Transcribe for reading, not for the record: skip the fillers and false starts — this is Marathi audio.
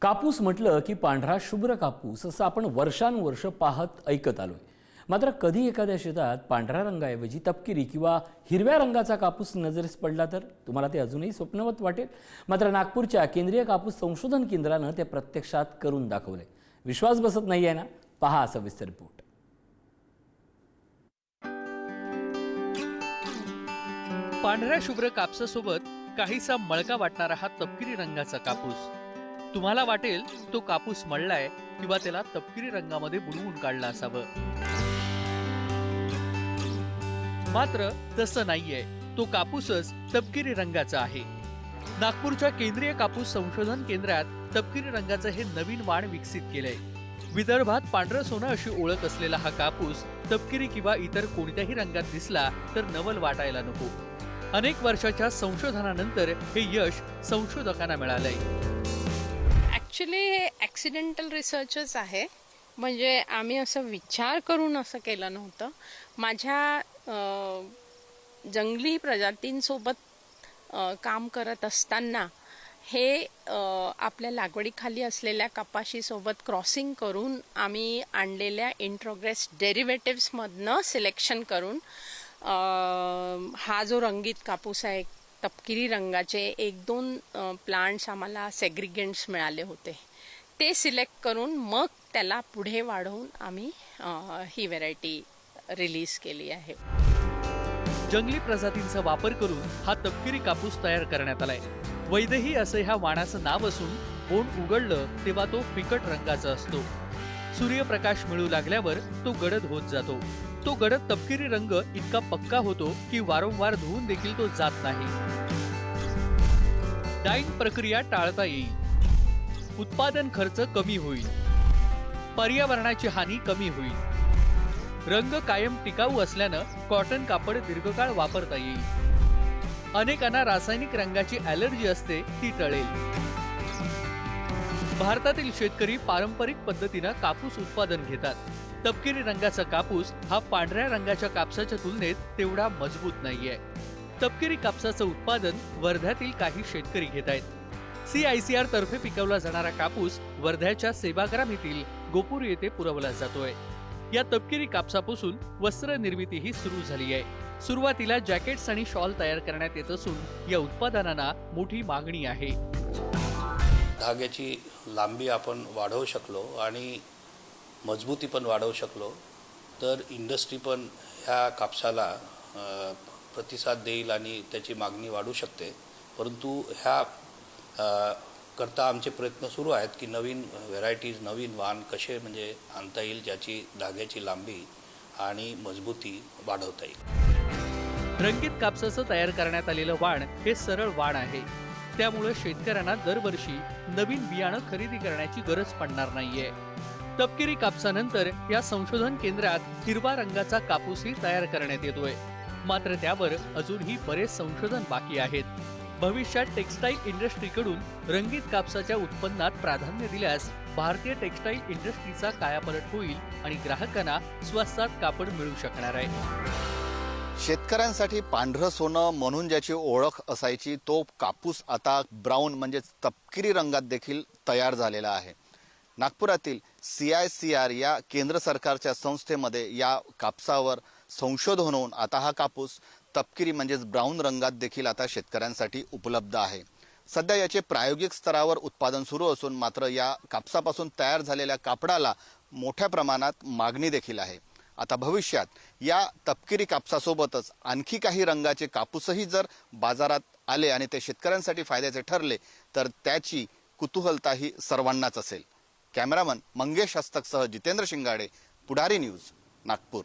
कापूस म्हटलं की पांढरा शुभ्र कापूस असं आपण वर्षानुवर्ष पाहत ऐकत आलोय. मात्र कधी एखाद्या शेतात पांढऱ्या रंगाऐवजी तपकिरी किंवा हिरव्या रंगाचा कापूस नजरेस पडला तर तुम्हाला ते अजूनही स्वप्नवत वाटेल. मात्र नागपूरच्या केंद्रीय कापूस संशोधन केंद्रानं ते प्रत्यक्षात करून दाखवले. विश्वास बसत नाहीये ना? पहा सविस्तर रिपोर्ट. पांढऱ्या शुभ्र कापसासोबत काहीसा मळका वाटणारा हा तपकिरी रंगाचा कापूस. तुम्हाला वाटेल तो कापूस मळलाय किंवा त्याला तपकिरी रंगामध्ये बुडवून काढला असावं. मात्र तसं नाहीये. तो कापूसच तपकिरी रंगाचा आहे. नागपूरच्या केंद्रीय कापूस संशोधन केंद्रात तपकिरी रंगाचं हे नवीन वाण विकसित केलंय. विदर्भात पांढरं सोनं अशी ओळख असलेला हा कापूस तपकिरी किंवा इतर कोणत्याही रंगात दिसला तर नवल वाटायला नको. अनेक वर्षाच्या संशोधनानंतर हे यश संशोधकांना मिळालंय. ॲक्च्युली हे ॲक्सिडेंटल रिसर्चच आहे. म्हणजे आम्ही असं विचार करून असं केलं नव्हतं. माझ्या जंगली प्रजातींसोबत काम करत असताना हे आपल्या लागवडीखाली असलेल्या कपाशीसोबत क्रॉसिंग करून आम्ही आणलेल्या इंट्रोग्रेस डेरिव्हेटिव्समधनं सिलेक्शन करून हा जो रंगीत कापूस आहे तपकिरी रंगाचे 1-2 प्लांट्स आम्हाला सेग्रिगेंट्स मिळाले होते. ते सिलेक्ट करून मग त्याला पुढे वाढवून आम्ही ही व्हेरायटी रिलीज केली आहे. जंगली प्रजातींचा वापर करून हा तपकिरी कापूस तयार करण्यात आलाय. वैदेही असं ह्या वाणाचं नाव असून बोंड उघडलं तेव्हा तो फिकट रंगाचा असतो. सूर्यप्रकाश मिळू लागल्यावर तो गडद होत जातो. तो गडद तपकिरी रंग इतका पक्का होतो की वारंवार धुवून देखील तो जात नाही. डाईंग प्रक्रिया टाळता येईल. उत्पादन खर्च कमी होईल. पर्यावरणाची हानी कमी होईल. रंग कायम टिकाऊ असल्यानं कॉटन कापड दीर्घकाळ वापरता येईल. अनेकांना रासायनिक रंगाची ॲलर्जी असते, ती टळेल. भारतातील शेतकरी पारंपरिक पद्धतीनं कापूस उत्पादन घेतात. तपकिरी रंगाचा कापूस हा पांढऱ्या रंगाच्या कापसाच्या तुलनेत तेवढा मजबूत नाहीये. तपकिरी कापसाचं उत्पादन वर्ध्यातील काही शेतकरी घेत आहेत. CICR तर्फे पिकवला जाणारा कापूस वर्ध्याच्या सेवाग्राम येथील गोपूर येथे पुरवला जातोय. या तपकिरी कापसापासून वस्त्र निर्मितीही सुरू झाली आहे. सुरुवातीला जॅकेट्स आणि शॉल तयार करण्यात येत असून या उत्पादनांना मोठी मागणी आहे. धाग्याची लांबी आपण वाढवू शकलो आणि मजबूती पण वाढवू शकलो तर इंडस्ट्री पण ह्या कापसाला प्रतिसाद देईल आणि त्याची मागणी वाढू शकते. परंतु ह्या करता आमचे प्रयत्न सुरू आहेत की नवीन व्हेरायटीज, नवीन वाण कसे म्हणजे आणता येईल ज्याची धाग्याची लांबी आणि मजबूती वाढवता येईल. रंगीत कापसाचं तयार करण्यात आलेलं वाण हे सरळ वाण आहे. त्यामुळे शेतकऱ्यांना दरवर्षी नवीन बियाणं खरेदी करण्याची गरज पडणार नाहीये. तपकिरी कापसानंतर या संशोधन केंद्रात हिरवा रंगाचा कापूसही तयार करण्यात येतोय. मात्र त्यावर अजूनही बरेच संशोधन बाकी आहेत. भविष्यात टेक्स्टाईल इंडस्ट्रीकडून रंगीत कापसाच्या उत्पन्नात प्राधान्य दिल्यास भारतीय टेक्स्टाईल इंडस्ट्रीचा कायापालट होईल आणि ग्राहकांना स्वस्तात कापड मिळू शकणार आहे. शेतकऱ्यांसाठी पांढरं सोनं म्हणून ज्याची ओळख असायची तो कापूस आता ब्राऊन म्हणजे तपकिरी रंगात देखील तयार झालेला आहे. नागपुरातील CICR या केंद्र सरकारच्या संस्थेमध्ये या कापसावर संशोधन होऊन आता हा कापूस तपकिरी म्हणजेच ब्राऊन रंगात देखील आता शेतकऱ्यांसाठी उपलब्ध आहे. सध्या याचे प्रायोगिक स्तरावर उत्पादन सुरू असून मात्र या कापसापासून तयार झालेल्या कापडाला मोठ्या प्रमाणात मागणी देखील आहे. आता भविष्यात या तपकिरी कापसासोबतच आणखी काही रंगाचे कापूसही जर बाजारात आले आणि ते शेतकऱ्यांसाठी फायद्याचे ठरले तर त्याची कुतूहलताही सर्वांनाच असेल. कॅमेरामन मंगेश हस्तकसह जितेंद्र शिंगाडे, पुढारी न्यूज, नागपूर.